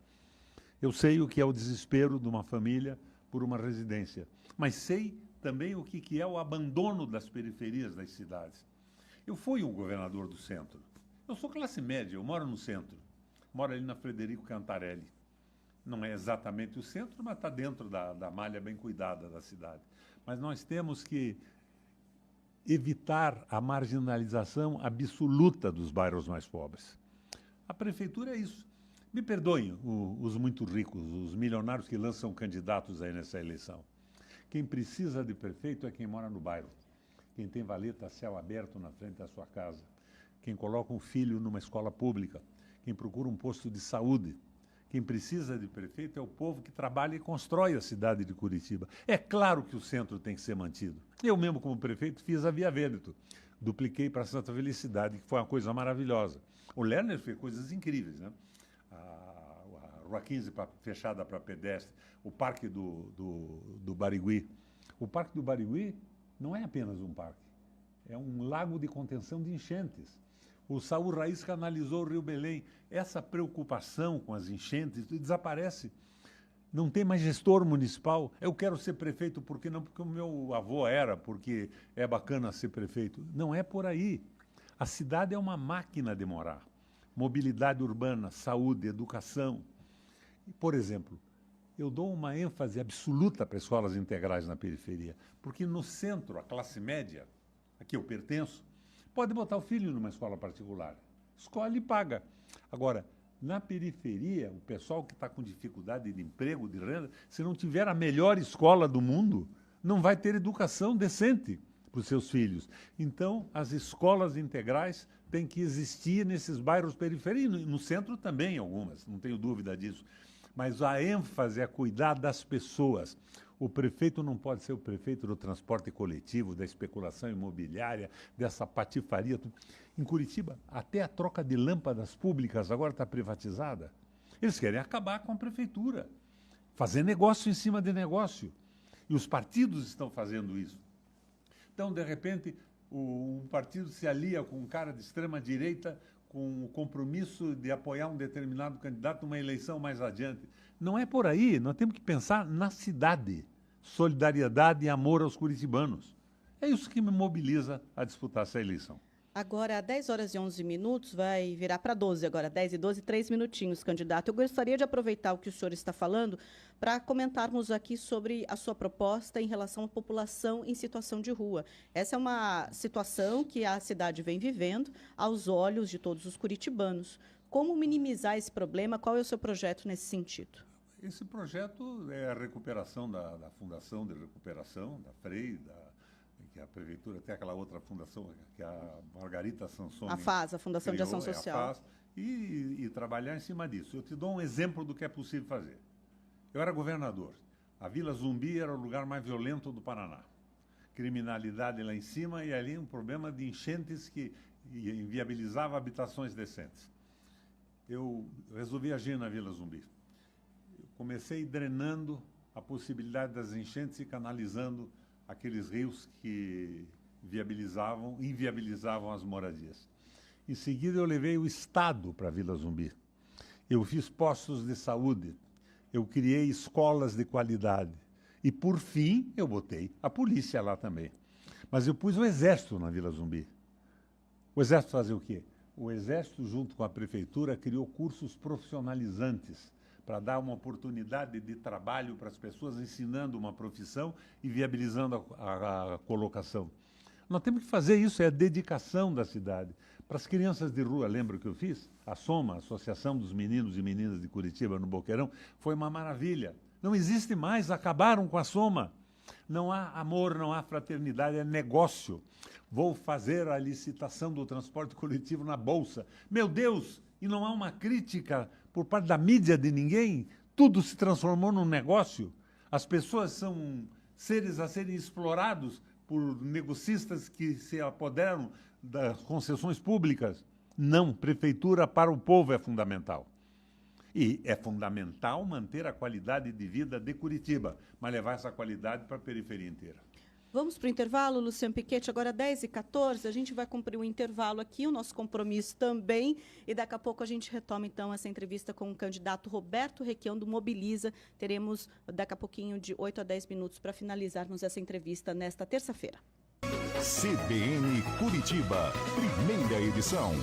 Eu sei o que é o desespero de uma família por uma residência. Mas sei também o que é o abandono das periferias das cidades. Eu fui um governador do centro. Eu sou classe média, eu moro no centro. Moro ali na Frederico Cantarelli. Não é exatamente o centro, mas está dentro da malha bem cuidada da cidade. Mas nós temos que evitar a marginalização absoluta dos bairros mais pobres. A prefeitura é isso. Me perdoem os muito ricos, os milionários que lançam candidatos aí nessa eleição. Quem precisa de prefeito é quem mora no bairro. Quem tem valeta a céu aberto na frente da sua casa. Quem coloca um filho numa escola pública. Quem procura um posto de saúde. Quem precisa de prefeito é o povo que trabalha e constrói a cidade de Curitiba. É claro que o centro tem que ser mantido. Eu mesmo, como prefeito, fiz a Via Veneto. dupliquei para Santa Felicidade, que foi uma coisa maravilhosa. O Lerner fez coisas incríveis, né? A Rua 15 fechada para pedestre, o Parque do Barigui. O Parque do Barigui não é apenas um parque, é um lago de contenção de enchentes. O Saúl Raiz canalizou o Rio Belém. Essa preocupação com as enchentes desaparece. Não tem mais gestor municipal. Eu quero ser prefeito, por que não? Porque o meu avô era, porque é bacana ser prefeito. Não é por aí. A cidade é uma máquina de morar. Mobilidade urbana, saúde, educação. Por exemplo, eu dou uma ênfase absoluta para escolas integrais na periferia, porque no centro, a classe média, a que eu pertenço, pode botar o filho numa escola particular. Escolhe e paga. Agora, na periferia, o pessoal que está com dificuldade de emprego, de renda, se não tiver a melhor escola do mundo, não vai ter educação decente para os seus filhos. Então, as escolas integrais têm que existir nesses bairros periféricos, no centro também algumas, não tenho dúvida disso. Mas a ênfase é cuidar das pessoas. O prefeito não pode ser o prefeito do transporte coletivo, da especulação imobiliária, dessa patifaria. Em Curitiba, até a troca de lâmpadas públicas agora está privatizada. Eles querem acabar com a prefeitura, fazer negócio em cima de negócio. E os partidos estão fazendo isso. Então, de repente, um partido se alia com um cara de extrema-direita com o compromisso de apoiar um determinado candidato numa eleição mais adiante. Não é por aí, nós temos que pensar na cidade. Solidariedade e amor aos curitibanos. É isso que me mobiliza a disputar essa eleição. Agora, 10 horas e 11 minutos, vai virar para 12 agora, 10 e 12, 3 minutinhos, candidato. Eu gostaria de aproveitar o que o senhor está falando para comentarmos aqui sobre a sua proposta em relação à população em situação de rua. Essa é uma situação que a cidade vem vivendo aos olhos de todos os curitibanos. Como minimizar esse problema? Qual é o seu projeto nesse sentido? Esse projeto é a recuperação da Fundação de Recuperação, da FREI, que a Prefeitura tem aquela outra fundação, que é a Margarita Sansoni. A FAS, a Fundação de Ação Social. A FAS, e trabalhar em cima disso. Eu te dou um exemplo do que é possível fazer. Eu era governador. A Vila Zumbi era o lugar mais violento do Paraná. Criminalidade lá em cima e ali um problema de enchentes que inviabilizava habitações decentes. Eu resolvi agir na Vila Zumbi. Eu comecei drenando a possibilidade das enchentes e canalizando aqueles rios que inviabilizavam as moradias. Em seguida, eu levei o Estado para a Vila Zumbi. Eu fiz postos de saúde, eu criei escolas de qualidade. E, por fim, eu botei a polícia lá também. Mas eu pus o Exército na Vila Zumbi. O Exército fazia o quê? O Exército, junto com a Prefeitura, criou cursos profissionalizantes para dar uma oportunidade de trabalho para as pessoas, ensinando uma profissão e viabilizando a colocação. Nós temos que fazer isso, é a dedicação da cidade. Para as crianças de rua, lembra o que eu fiz? A SOMA, a Associação dos Meninos e Meninas de Curitiba, no Boqueirão, foi uma maravilha. Não existe mais, acabaram com a SOMA. Não há amor, não há fraternidade, é negócio. Vou fazer a licitação do transporte coletivo na Bolsa. Meu Deus, e não há uma crítica por parte da mídia de ninguém? Tudo se transformou num negócio. As pessoas são seres a serem explorados por negocistas que se apoderam das concessões públicas. Não, prefeitura para o povo é fundamental. E é fundamental manter a qualidade de vida de Curitiba, mas levar essa qualidade para a periferia inteira. Vamos para o intervalo, Luciano Piquete, agora 10h14, a gente vai cumprir o intervalo aqui, o nosso compromisso também, e daqui a pouco a gente retoma, então, essa entrevista com o candidato Roberto Requião, do Mobiliza. Teremos, daqui a pouquinho, de 8 a 10 minutos para finalizarmos essa entrevista nesta terça-feira. CBN Curitiba, primeira edição.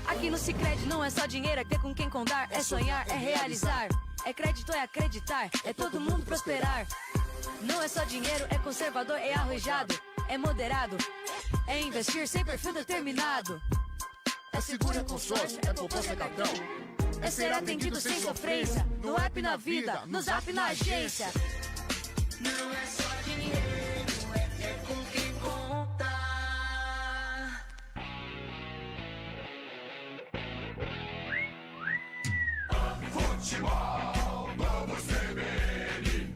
Aqui no Sicredi não é só dinheiro, é ter com quem contar, é sonhar, é realizar. É crédito, é acreditar, é todo mundo prosperar. Não é só dinheiro, é conservador, é arrojado, é moderado, é investir sem perfil determinado. É seguro, é consórcio, é poupança, é cartão. É ser atendido sem sofrência, no app na vida, no zap na agência. Não é só dinheiro, é com quem conta. Futebol, novo CBN.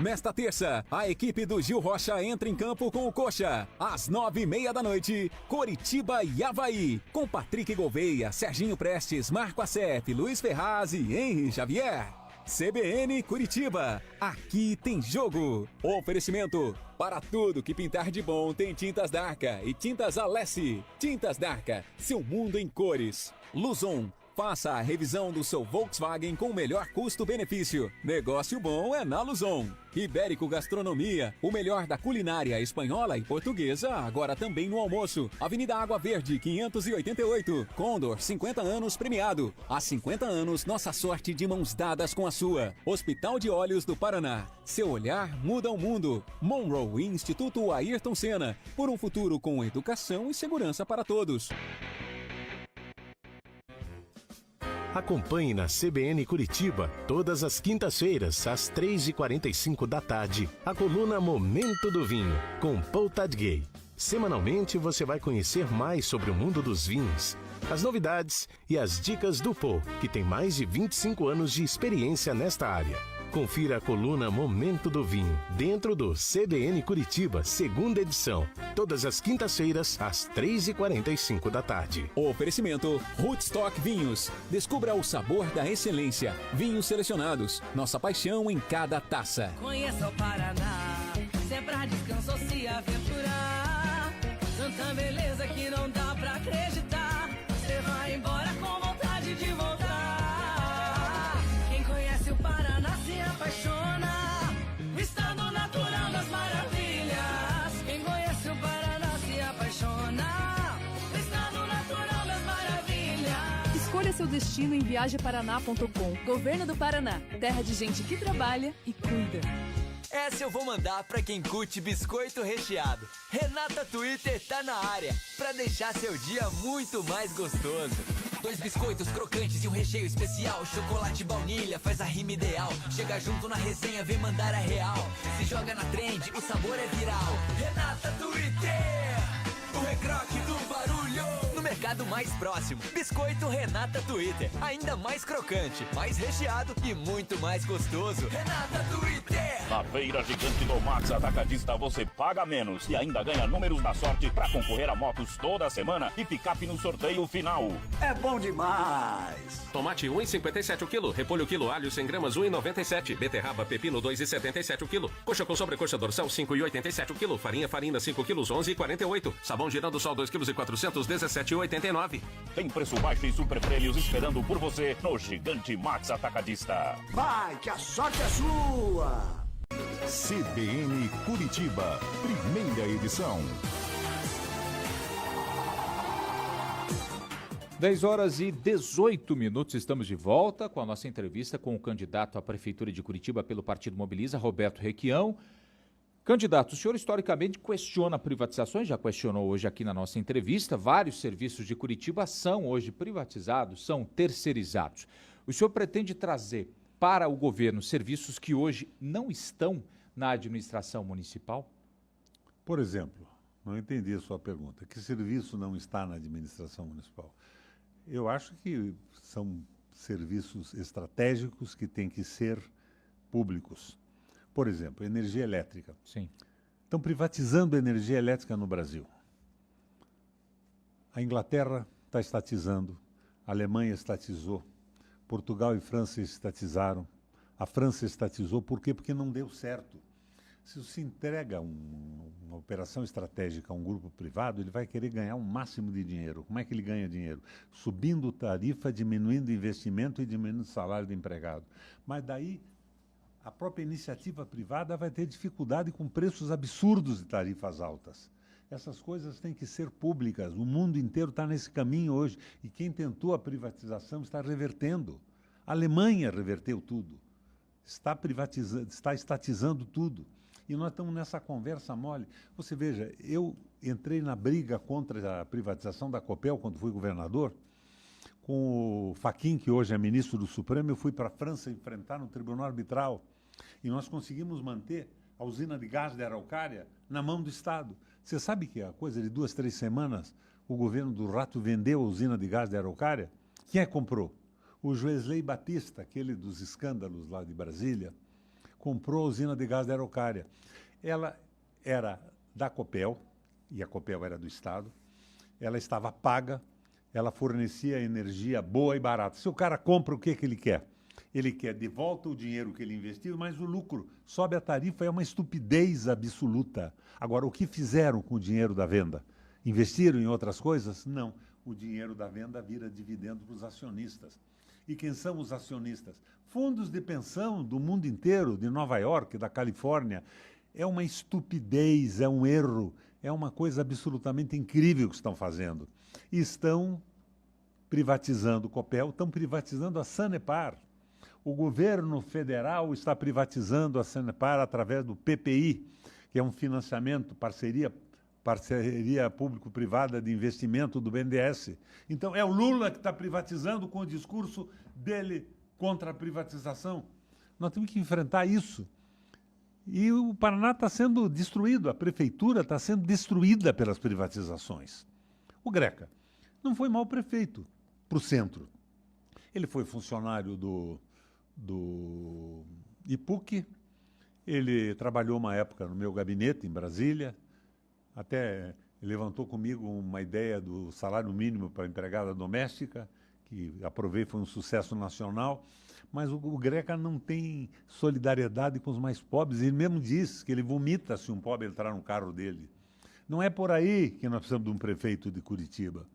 Nesta terça, a equipe do Gil Rocha entra em campo com o Coxa. Às 9h30 da noite, Coritiba e Avaí. Com Patrick Gouveia, Serginho Prestes, Marco Assef, Luiz Ferraz e Henry Xavier. CBN Curitiba. Aqui tem jogo. Oferecimento. Para tudo que pintar de bom tem Tintas Darca e Tintas Alessi. Tintas Darca, seu mundo em cores. Luzon. Faça a revisão do seu Volkswagen com o melhor custo-benefício. Negócio bom é na Luzon. Ibérico Gastronomia, o melhor da culinária espanhola e portuguesa, agora também no almoço. Avenida Água Verde, 588. Condor, 50 anos premiado. Há 50 anos, nossa sorte de mãos dadas com a sua. Hospital de Olhos do Paraná. Seu olhar muda o mundo. Monroe Instituto Ayrton Senna. Por um futuro com educação e segurança para todos. Acompanhe na CBN Curitiba, todas as quintas-feiras, às 3h45 da tarde, a coluna Momento do Vinho, com Paul Tadgay. Semanalmente você vai conhecer mais sobre o mundo dos vinhos, as novidades e as dicas do Paul, que tem mais de 25 anos de experiência nesta área. Confira a coluna Momento do Vinho, dentro do CBN Curitiba, segunda edição. Todas as quintas-feiras, às 3h45 da tarde. Oferecimento Rootstock Vinhos. Descubra o sabor da excelência. Vinhos selecionados. Nossa paixão em cada taça. Conheça o Paraná, se é pra descanso ou se aventurar. Tanta beleza que não dá pra acreditar. Você vai embora com vontade de voltar. Quem conhece o Paraná se apaixona. O estado natural das maravilhas. Quem conhece o Paraná se apaixona. O estado natural das maravilhas. Escolha seu destino em viajeparaná.com. Governo do Paraná, terra de gente que trabalha e cuida. Essa eu vou mandar pra quem curte biscoito recheado. Renata Twitter tá na área pra deixar seu dia muito mais gostoso. 2 biscoitos crocantes e um recheio especial. Chocolate baunilha faz a rima ideal. Chega junto na resenha, vem mandar a real. Se joga na trend, o sabor é viral. Renata Twitter, o recroque do barulho. No mercado mais próximo, biscoito Renata Twitter. Ainda mais crocante, mais recheado e muito mais gostoso. Renata Twitter. Na Feira Gigante do Max Atacadista você paga menos e ainda ganha números da sorte para concorrer a motos toda semana e picape no sorteio final. É bom demais! Tomate 1,57 o quilo, repolho quilo, alho 100 gramas 1,97, beterraba pepino 2,77 o quilo, coxa com sobrecoxa dorsal 5,87 o quilo, farina 5 quilos 11,48, sabão girando sol 2 quilos e 400 17,89. Tem preço baixo e super prêmios esperando por você no Gigante Max Atacadista. Vai, que a sorte é sua! CBN Curitiba, primeira edição. 10h18, estamos de volta com a nossa entrevista com o candidato à Prefeitura de Curitiba pelo Partido Mobiliza, Roberto Requião. Candidato, o senhor historicamente questiona privatizações, já questionou hoje aqui na nossa entrevista. Vários serviços de Curitiba são hoje privatizados, são terceirizados. O senhor pretende trazer para o governo serviços que hoje não estão na administração municipal? Por exemplo, não entendi a sua pergunta. Que serviço não está na administração municipal? Eu acho que são serviços estratégicos que têm que ser públicos. Por exemplo, energia elétrica. Sim. Estão privatizando a energia elétrica no Brasil. A Inglaterra está estatizando, a Alemanha estatizou, Portugal e França estatizaram, a França estatizou. Por quê? Porque não deu certo. Se se entrega uma operação estratégica a um grupo privado, ele vai querer ganhar o máximo de dinheiro. Como é que ele ganha dinheiro? Subindo tarifa, diminuindo investimento e diminuindo o salário do empregado. Mas daí a própria iniciativa privada vai ter dificuldade com preços absurdos de tarifas altas. Essas coisas têm que ser públicas. O mundo inteiro está nesse caminho hoje. E quem tentou a privatização está revertendo. A Alemanha reverteu tudo. Está privatizando, está estatizando tudo. E nós estamos nessa conversa mole. Você veja, eu entrei na briga contra a privatização da Copel quando fui governador. Com o Fachin, que hoje é ministro do Supremo, eu fui para a França enfrentar no Tribunal Arbitral. E nós conseguimos manter a usina de gás de Araucária na mão do Estado. Você sabe que a coisa de 2, 3 semanas o governo do Rato vendeu a usina de gás de Araucária? Quem é que comprou? O Joesley Batista, aquele dos escândalos lá de Brasília. comprou a usina de gás da Araucária. Ela era da Copel, e a Copel era do Estado, ela estava paga, ela fornecia energia boa e barata. Se o cara compra, o que ele quer? Ele quer de volta o dinheiro que ele investiu, mas o lucro. Sobe a tarifa, é uma estupidez absoluta. Agora, o que fizeram com o dinheiro da venda? Investiram em outras coisas? Não. O dinheiro da venda vira dividendo para os acionistas. E quem são os acionistas? Fundos de pensão do mundo inteiro, de Nova York, da Califórnia. É uma estupidez, é um erro, é uma coisa absolutamente incrível que estão fazendo. E estão privatizando o Copel, estão privatizando a Sanepar. O governo federal está privatizando a Sanepar através do PPI, que é um financiamento, parceria público-privada de investimento do BNDES. Então, é o Lula que está privatizando com o discurso dele contra a privatização. Nós temos que enfrentar isso. E o Paraná está sendo destruído, a prefeitura está sendo destruída pelas privatizações. O Greca não foi mau prefeito para o centro. Ele foi funcionário do IPUC, ele trabalhou uma época no meu gabinete em Brasília, até levantou comigo uma ideia do salário mínimo para empregada doméstica, que aprovei, foi um sucesso nacional, mas o Greca não tem solidariedade com os mais pobres. Ele mesmo diz que ele vomita se um pobre entrar no carro dele. Não é por aí que nós precisamos de um prefeito de Curitiba.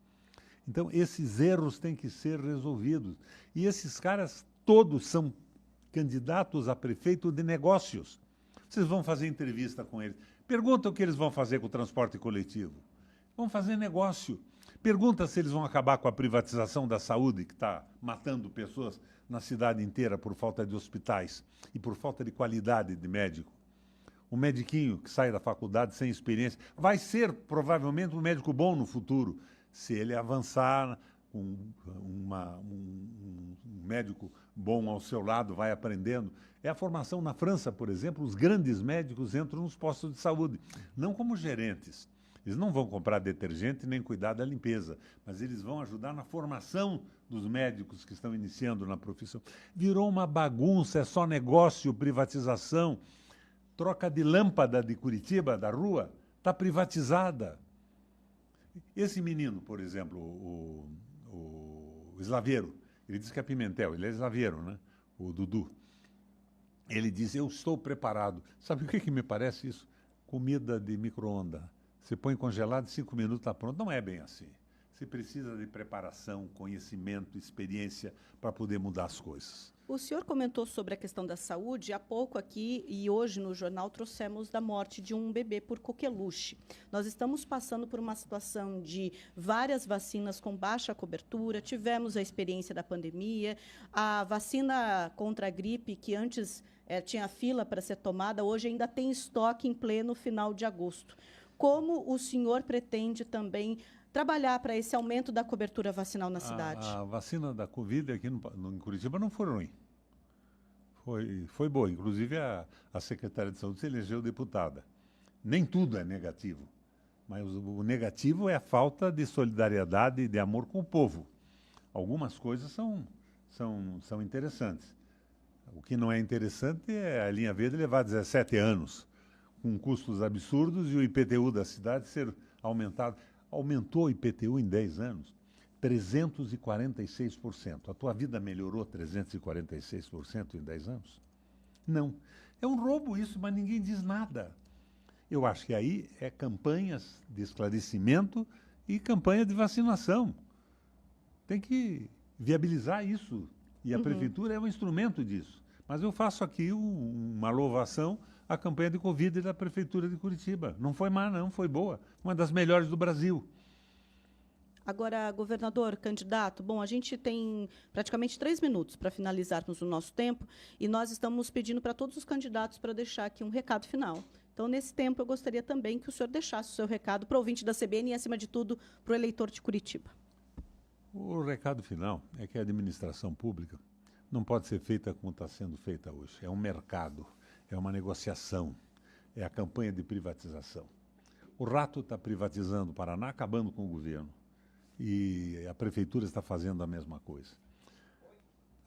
Então, esses erros têm que ser resolvidos. E esses caras todos são candidatos a prefeito de negócios. Vocês vão fazer entrevista com eles. Pergunta o que eles vão fazer com o transporte coletivo. Vão fazer negócio. Pergunta se eles vão acabar com a privatização da saúde, que está matando pessoas na cidade inteira por falta de hospitais e por falta de qualidade de médico. Um mediquinho que sai da faculdade sem experiência vai ser, provavelmente, um médico bom no futuro, se ele avançar com um médico bom ao seu lado, vai aprendendo. É a formação na França, por exemplo, os grandes médicos entram nos postos de saúde, não como gerentes. Eles não vão comprar detergente nem cuidar da limpeza, mas eles vão ajudar na formação dos médicos que estão iniciando na profissão. Virou uma bagunça, é só negócio, privatização. Troca de lâmpada de Curitiba, da rua, está privatizada. Esse menino, por exemplo, o Slaveiro, ele diz que é Pimentel, ele é Slaveiro, né? O Dudu. Ele diz, eu estou preparado. Sabe o que me parece isso? Comida de micro-ondas. Você põe congelado, 5 minutos está pronto. Não é bem assim. Você precisa de preparação, conhecimento, experiência para poder mudar as coisas. O senhor comentou sobre a questão da saúde. Há pouco aqui e hoje no jornal trouxemos da morte de um bebê por coqueluche. Nós estamos passando por uma situação de várias vacinas com baixa cobertura. Tivemos a experiência da pandemia. A vacina contra a gripe, que antes tinha fila para ser tomada, hoje ainda tem estoque em pleno final de agosto. Como o senhor pretende também trabalhar para esse aumento da cobertura vacinal na cidade? A vacina da Covid aqui em Curitiba não foi ruim. Foi boa. Inclusive, a secretária de Saúde se elegeu deputada. Nem tudo é negativo, mas o negativo é a falta de solidariedade e de amor com o povo. Algumas coisas são interessantes. O que não é interessante é a linha verde levar 17 anos, com custos absurdos, e o IPTU da cidade ser aumentado. Aumentou o IPTU em 10 anos, 346%. A tua vida melhorou 346% em 10 anos? Não. É um roubo isso, mas ninguém diz nada. Eu acho que aí é campanhas de esclarecimento e campanha de vacinação. Tem que viabilizar isso. E a prefeitura é um instrumento disso. Mas eu faço aqui uma louvação à campanha de Covid da Prefeitura de Curitiba. Não foi má, não, foi boa. Uma das melhores do Brasil. Agora, governador, candidato, bom, a gente tem praticamente 3 minutos para finalizarmos o nosso tempo e nós estamos pedindo para todos os candidatos para deixar aqui um recado final. Então, nesse tempo, eu gostaria também que o senhor deixasse o seu recado para o ouvinte da CBN e, acima de tudo, para o eleitor de Curitiba. O recado final é que a administração pública não pode ser feita como está sendo feita hoje. É um mercado, é uma negociação, é a campanha de privatização. O rato está privatizando o Paraná, acabando com o governo. E a prefeitura está fazendo a mesma coisa.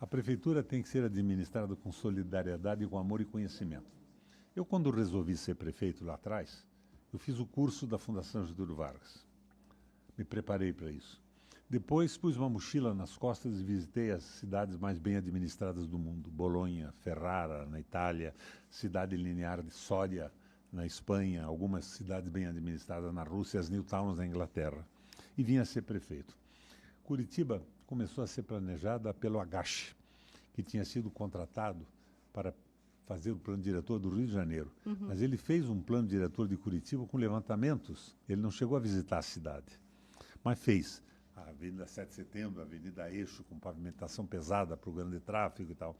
A prefeitura tem que ser administrada com solidariedade, com amor e conhecimento. Eu, quando resolvi ser prefeito lá atrás, eu fiz o curso da Fundação Getúlio Vargas. Me preparei para isso. Depois pus uma mochila nas costas e visitei as cidades mais bem administradas do mundo. Bolonha, Ferrara, na Itália, cidade linear de Sória, na Espanha, algumas cidades bem administradas na Rússia, as New Towns na Inglaterra. E vim a ser prefeito. Curitiba começou a ser planejada pelo Agache, que tinha sido contratado para fazer o plano diretor do Rio de Janeiro. Mas ele fez um plano diretor de Curitiba com levantamentos. Ele não chegou a visitar a cidade, mas fez a Avenida 7 de Setembro, a Avenida Eixo, com pavimentação pesada para o grande tráfego e tal.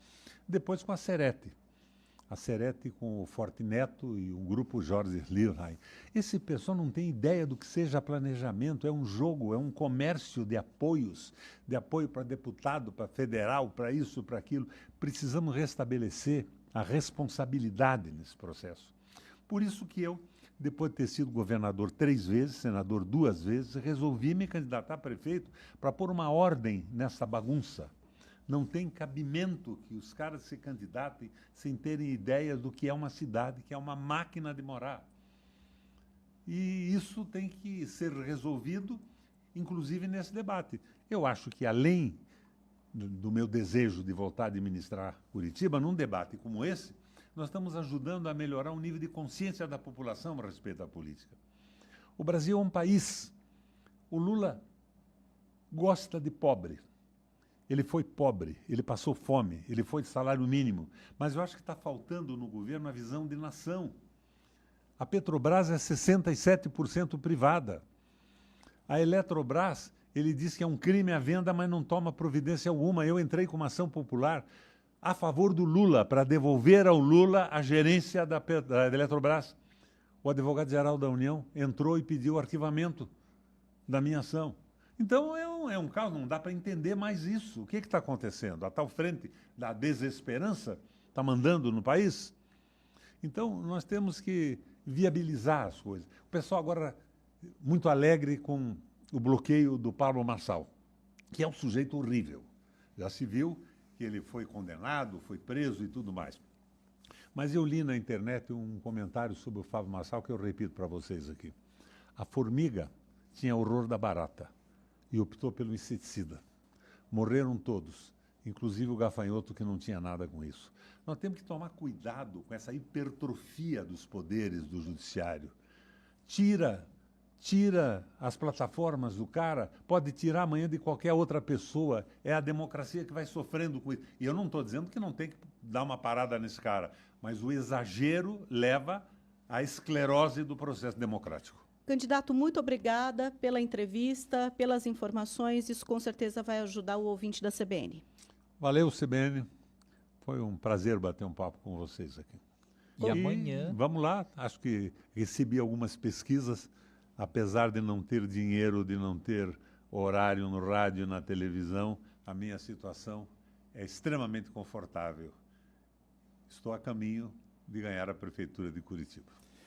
Depois com a Serete. A Serete com o Forte Neto e o grupo Jorge Lilheim. Esse pessoal não tem ideia do que seja planejamento, é um jogo, é um comércio de apoios, de apoio para deputado, para federal, para isso, para aquilo. Precisamos restabelecer a responsabilidade nesse processo. Por isso que eu, depois de ter sido governador 3 vezes, senador 2 vezes, resolvi me candidatar a prefeito para pôr uma ordem nessa bagunça. Não tem cabimento que os caras se candidatem sem terem ideias do que é uma cidade, que é uma máquina de morar. E isso tem que ser resolvido, inclusive nesse debate. Eu acho que, além do meu desejo de voltar a administrar Curitiba, num debate como esse, nós estamos ajudando a melhorar o nível de consciência da população a respeito da política. O Brasil é um país. O Lula gosta de pobre. Ele foi pobre, ele passou fome, ele foi de salário mínimo. Mas eu acho que está faltando no governo a visão de nação. A Petrobras é 67% privada. A Eletrobras, ele diz que é um crime a venda, mas não toma providência alguma. Eu entrei com uma ação popular a favor do Lula, para devolver ao Lula a gerência da Eletrobras. O advogado-geral da União entrou e pediu o arquivamento da minha ação. Então, é um caos, não dá para entender mais isso. O que está acontecendo? A tal frente da desesperança está mandando no país? Então, nós temos que viabilizar as coisas. O pessoal agora muito alegre com o bloqueio do Pablo Marçal, que é um sujeito horrível. Já se viu que ele foi condenado, foi preso e tudo mais. Mas eu li na internet um comentário sobre o Pablo Marçal que eu repito para vocês aqui. A formiga tinha horror da barata e optou pelo inseticida. Morreram todos, inclusive o gafanhoto que não tinha nada com isso. Nós temos que tomar cuidado com essa hipertrofia dos poderes do judiciário. Tira as plataformas do cara, pode tirar amanhã de qualquer outra pessoa. É a democracia que vai sofrendo com isso. E eu não estou dizendo que não tem que dar uma parada nesse cara, mas o exagero leva à esclerose do processo democrático. Candidato, muito obrigada pela entrevista, pelas informações. Isso com certeza vai ajudar o ouvinte da CBN. Valeu, CBN. Foi um prazer bater um papo com vocês aqui. E amanhã... Vamos lá. Acho que recebi algumas pesquisas. Apesar de não ter dinheiro, de não ter horário no rádio, na televisão, a minha situação é extremamente confortável. Estou a caminho de ganhar a Prefeitura de Curitiba.